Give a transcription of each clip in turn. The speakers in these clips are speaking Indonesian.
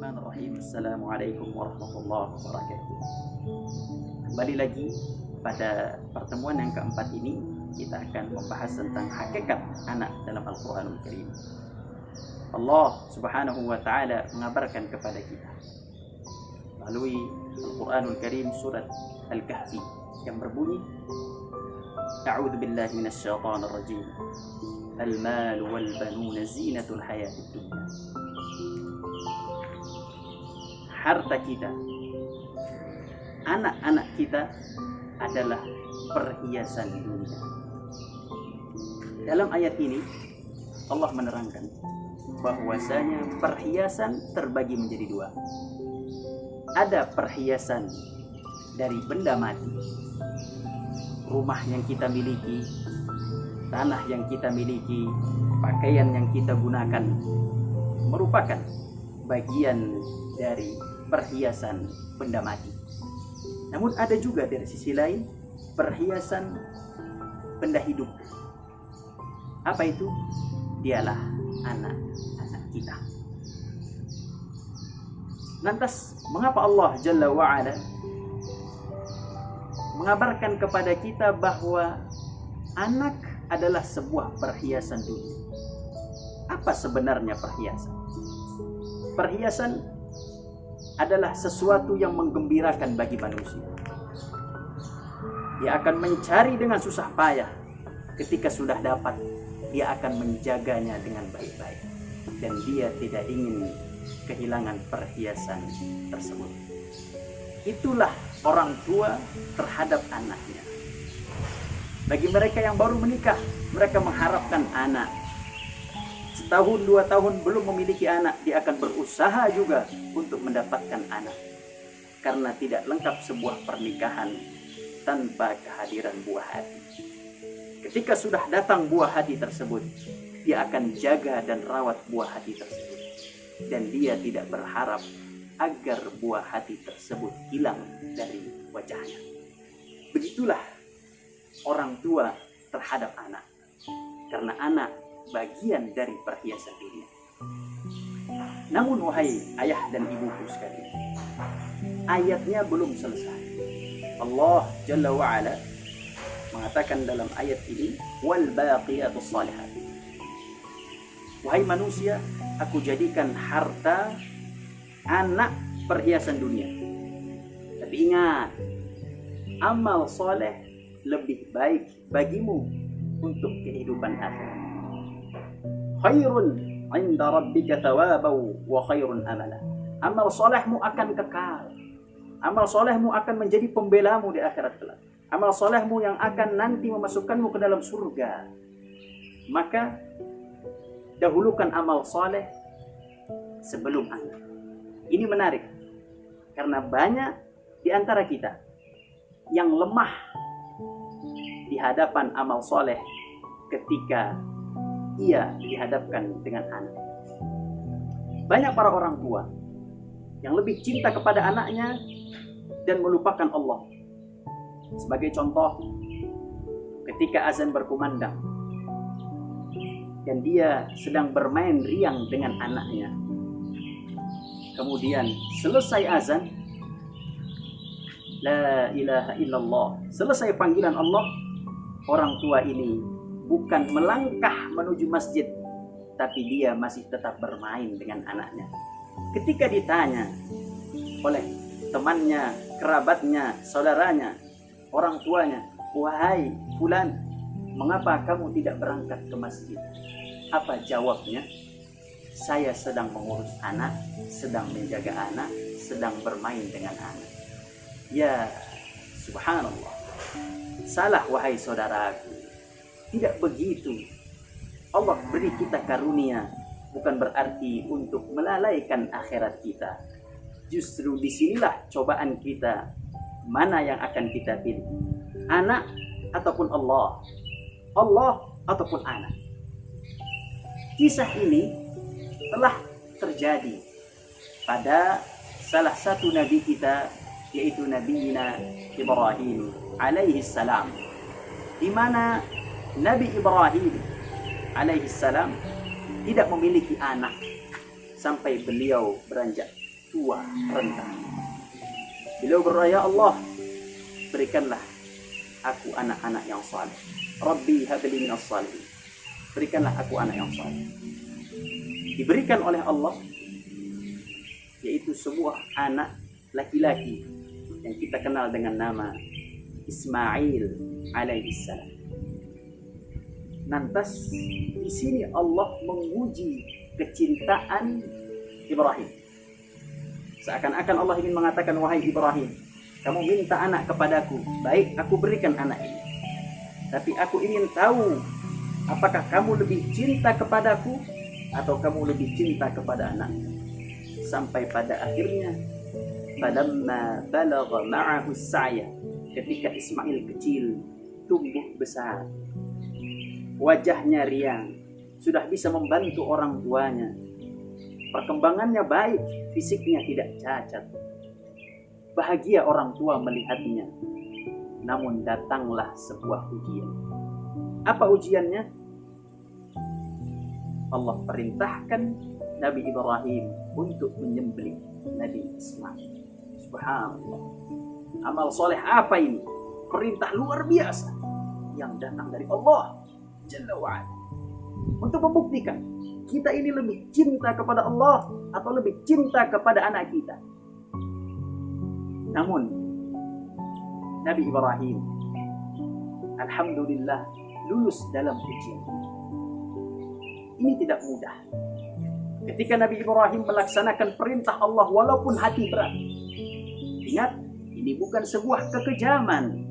Bismillahirrahmanirrahim. Assalamualaikum warahmatullahi wabarakatuh. Kembali lagi pada pertemuan yang keempat ini, kita akan membahas tentang hakikat anak dalam Al-Quranul Karim. Allah subhanahu wa ta'ala mengabarkan kepada kita melalui Al-Quranul Karim surat Al-Kahfi yang berbunyi, A'udzu billahi minasyaitonir rajim. Al-malu wal banuna zinatul hayatid dunya. Harta kita, anak-anak kita adalah perhiasan dunia. Dalam ayat ini Allah menerangkan bahwasanya perhiasan terbagi menjadi dua. Ada perhiasan dari benda mati, rumah yang kita miliki, tanah yang kita miliki, pakaian yang kita gunakan, merupakan bagian dari perhiasan benda mati. Namun ada juga dari sisi lain perhiasan benda hidup. Apa itu? Dialah anak-anak kita. Lantas mengapa Allah Jalla wa'ala mengabarkan kepada kita bahwa anak adalah sebuah perhiasan dunia? Apa sebenarnya perhiasan? Perhiasan adalah sesuatu yang menggembirakan bagi manusia. Dia akan mencari dengan susah payah. Ketika sudah dapat, dia akan menjaganya dengan baik-baik. Dan dia tidak ingin kehilangan perhiasan tersebut. Itulah orang tua terhadap anaknya. Bagi mereka yang baru menikah, mereka mengharapkan anak. Setahun, 2 tahun belum memiliki anak, dia akan berusaha juga untuk mendapatkan anak. Karena tidak lengkap sebuah pernikahan tanpa kehadiran buah hati. Ketika sudah datang buah hati tersebut, dia akan jaga dan rawat buah hati tersebut. Dan dia tidak berharap agar buah hati tersebut hilang dari wajahnya. Begitulah orang tua terhadap anak. Karena anak bagian dari perhiasan dunia. Namun wahai ayah dan ibuku sekalian, ayatnya belum selesai. Allah Jalla wa'ala mengatakan dalam ayat ini, wal baqiyatus shalihat. Wahai manusia, aku jadikan harta anak perhiasan dunia. Tapi ingat, amal soleh lebih baik bagimu untuk kehidupan akhirat. Khairun 'inda rabbika thawaban wa khairun amala. Amal solehmu akan kekal. Amal solehmu akan menjadi pembelamu di akhirat kelak. Amal solehmu yang akan nanti memasukkanmu ke dalam surga. Maka dahulukan amal soleh sebelum anak. Ini menarik karena banyak di antara kita yang lemah di hadapan amal soleh ketika ia dihadapkan dengan anak. Banyak para orang tua yang lebih cinta kepada anaknya dan melupakan Allah. Sebagai contoh, ketika azan berkumandang dan dia sedang bermain riang dengan anaknya, kemudian selesai azan, la ilaha illallah, selesai panggilan Allah, orang tua ini bukan melangkah menuju masjid, tapi dia masih tetap bermain dengan anaknya. Ketika ditanya oleh temannya, kerabatnya, saudaranya, orang tuanya, wahai fulan, mengapa kamu tidak berangkat ke masjid? Apa jawabnya? Saya sedang mengurus anak, sedang menjaga anak, sedang bermain dengan anak. Ya, subhanallah. Salah wahai saudaraku. Tidak begitu. Allah beri kita karunia bukan berarti untuk melalaikan akhirat kita. Justru disinilah cobaan kita. Mana yang akan kita pilih? Anak ataupun Allah? Allah ataupun anak? Kisah ini telah terjadi pada salah satu nabi kita, yaitu Nabi Ibrahim alaihi salam, di mana Nabi Ibrahim alaihi salam tidak memiliki anak sampai beliau beranjak tua, renta. Beliau berdoa, ya Allah, berikanlah aku anak-anak yang saleh. Rabbi habli minas salihin. Berikanlah aku anak yang saleh. Diberikan oleh Allah, yaitu sebuah anak laki-laki yang kita kenal dengan nama Ismail alaihissalam. Lantas di sini Allah menguji kecintaan Ibrahim. Seakan-akan Allah ingin mengatakan, wahai Ibrahim, kamu minta anak kepadaku, baik, aku berikan anak ini. Tapi aku ingin tahu, apakah kamu lebih cinta kepadaku atau kamu lebih cinta kepada anakmu? Sampai pada akhirnya, falamma balagha ma'ahu as-sa'ya, ketika Ismail kecil, tumbuh besar, wajahnya riang, sudah bisa membantu orang tuanya, perkembangannya baik, fisiknya tidak cacat. Bahagia orang tua melihatnya. Namun datanglah sebuah ujian. Apa ujiannya? Allah perintahkan Nabi Ibrahim untuk menyembelih Nabi Ismail. Subhanallah. Amal soleh apa ini? Perintah luar biasa yang datang dari Allah Jalla wa'ala. Untuk membuktikan kita ini lebih cinta kepada Allah atau lebih cinta kepada anak kita. Namun Nabi Ibrahim alhamdulillah lulus dalam ujian ini. Tidak mudah. Ketika Nabi Ibrahim melaksanakan perintah Allah walaupun hati berat. Ingat, ini bukan sebuah kekejaman,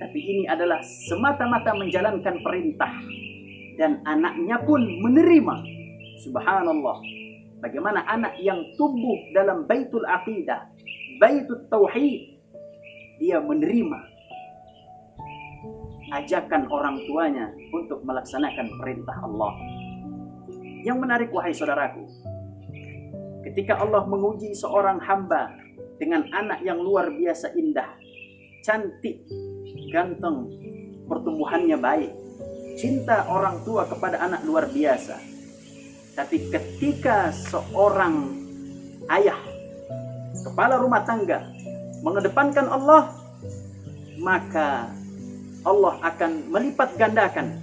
tapi ini adalah semata-mata menjalankan perintah. Dan anaknya pun menerima. Subhanallah. Bagaimana anak yang tumbuh dalam baitul aqidah, baitul tauhid, dia menerima ajakan orang tuanya untuk melaksanakan perintah Allah. Yang menarik, wahai saudaraku, ketika Allah menguji seorang hamba dengan anak yang luar biasa indah, cantik, ganteng, pertumbuhannya baik, cinta orang tua kepada anak luar biasa. Tapi ketika seorang ayah, kepala rumah tangga, mengedepankan Allah, maka Allah akan melipat gandakan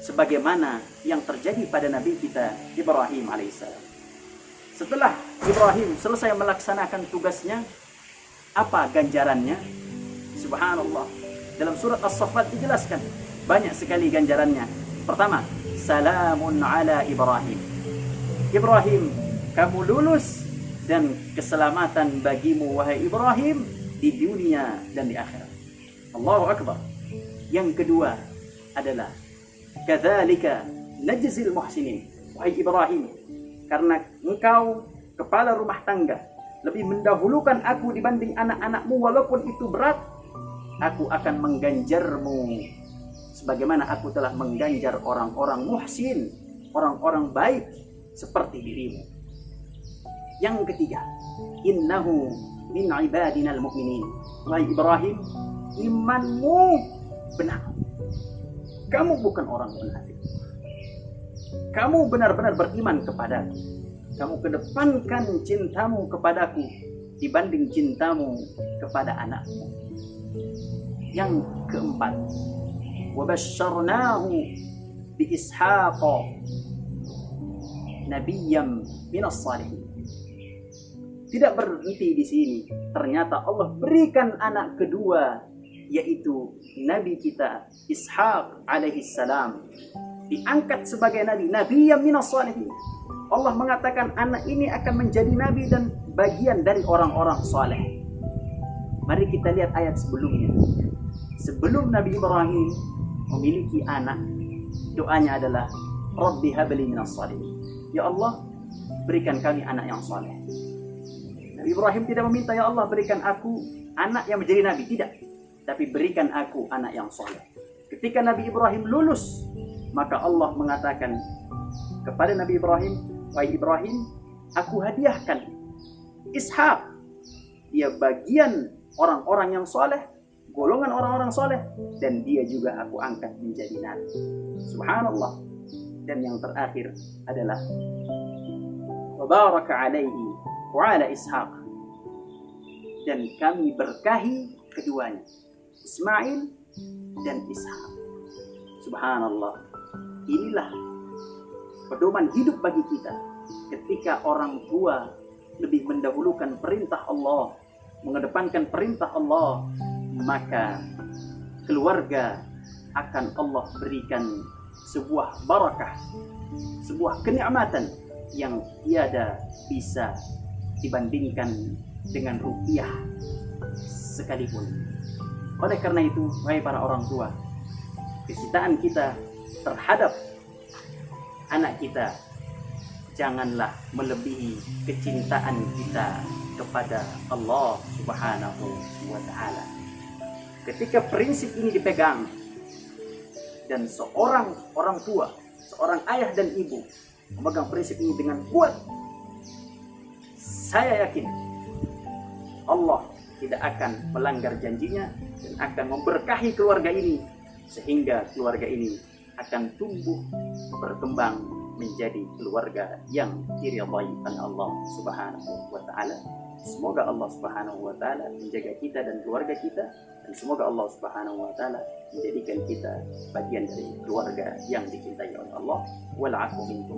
sebagaimana yang terjadi pada Nabi kita Ibrahim alaihissalam. Setelah Ibrahim selesai melaksanakan tugasnya, apa ganjarannya? Subhanallah. Dalam surat As-Saffat dijelaskan banyak sekali ganjarannya. Pertama, salamun ala Ibrahim. Ibrahim, kamu lulus dan keselamatan bagimu wahai Ibrahim di dunia dan di akhirat. Allahu Akbar. Yang kedua adalah kadzalika najzil muhsinin. Wahai Ibrahim, karena engkau kepala rumah tangga, lebih mendahulukan aku dibanding anak-anakmu walaupun itu berat, aku akan mengganjarmu sebagaimana aku telah mengganjar orang-orang muhsin, orang-orang baik seperti dirimu. Yang ketiga, innahu min ibadinal mu'minin. Wahai Ibrahim, imanmu benar. Kamu bukan orang munafik. Kamu benar-benar beriman kepadaku. Kamu kedepankan cintamu kepadaku dibanding cintamu kepada anakmu. Yang keempat, وَبَشَّرْنَاهُ بِإِسْحَاقَ نَبِيًّا مِنَ الصَّالِحِينَ. Tidak berhenti di sini. Ternyata Allah berikan anak kedua, yaitu Nabi kita Ishaq alaihissalam. Diangkat sebagai Nabi, Nabiyyan minas salihin. Allah mengatakan anak ini akan menjadi Nabi dan bagian dari orang-orang saleh. Mari kita lihat ayat sebelumnya. Sebelum Nabi Ibrahim memiliki anak, doanya adalah Rabbi habli minas salihin. Ya Allah, berikan kami anak yang saleh. Nabi Ibrahim tidak meminta, ya Allah berikan aku anak yang menjadi Nabi. Tidak. Tapi berikan aku anak yang saleh. Ketika Nabi Ibrahim lulus, maka Allah mengatakan kepada Nabi Ibrahim, wahai Ibrahim, aku hadiahkan Ishak. Dia bagian orang-orang yang saleh, golongan orang-orang saleh, dan dia juga aku angkat menjadi Nabi. Subhanallah. Dan yang terakhir adalah wa baraka alaihi wa ala Ishaq, dan kami berkahi keduanya, Ismail dan Ishaq. Subhanallah. Inilah pedoman hidup bagi kita. Ketika orang tua lebih mendahulukan perintah Allah, mengedepankan perintah Allah, maka keluarga akan Allah berikan sebuah barakah, sebuah kenikmatan yang tiada bisa dibandingkan dengan rupiah sekalipun. Oleh karena itu, wahai para orang tua, kecintaan kita terhadap anak kita janganlah melebihi kecintaan kita kepada Allah Subhanahu wa Ta'ala. Ketika prinsip ini dipegang dan seorang orang tua, seorang ayah dan ibu memegang prinsip ini dengan kuat, saya yakin Allah tidak akan melanggar janjinya dan akan memberkahi keluarga ini, sehingga keluarga ini akan tumbuh berkembang menjadi keluarga yang diridhai oleh Allah Subhanahu wa Ta'ala. Semoga Allah Subhanahu wa Ta'ala menjaga kita dan keluarga kita, dan semoga Allah Subhanahu wa Ta'ala menjadikan kita bagian dari keluarga yang dicintai oleh Allah. Wal 'afwu minkum.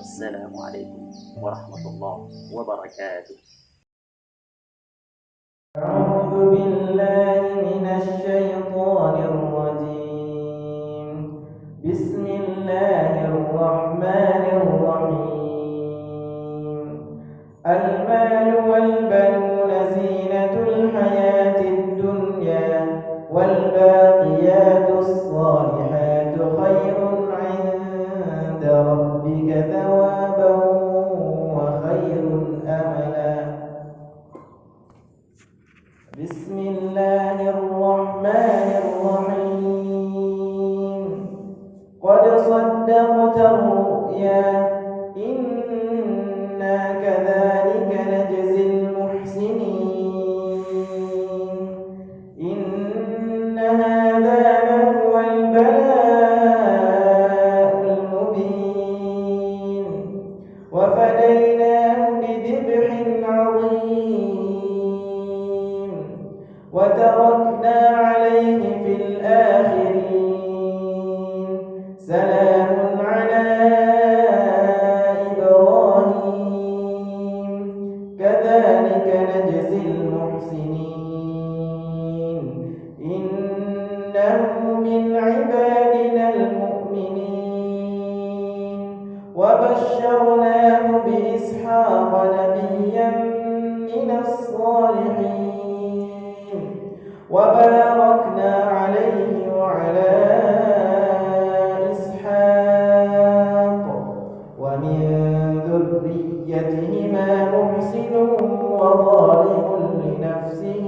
Wassalamualaikum warahmatullahi wabarakatuh. أعوذ بالله من الشيطان الرجيم. بسم الله الرحمن الرحيم. المال والبنون زينة الحياة الدنيا والباقيات الصالحات خير عند ربك ثوابا وخير أملا. بسم الله الرحمن الرحيم. قد صدقت الرؤيا إنا كذلك نجزي المحسنين. إن هذا لهو البلاء المبين. وفديناه بذبح عظيم. وتركنا عليه في الآخرين. سلام على إبراهيم. كذلك نجزي المحسنين. إنه من عبادنا المؤمنين. وبشرناه بإسحاق نبيا من الصالحين. وباركنا عليه وعلى إسحاق ومن ذريتهما محسن وظالم لنفسه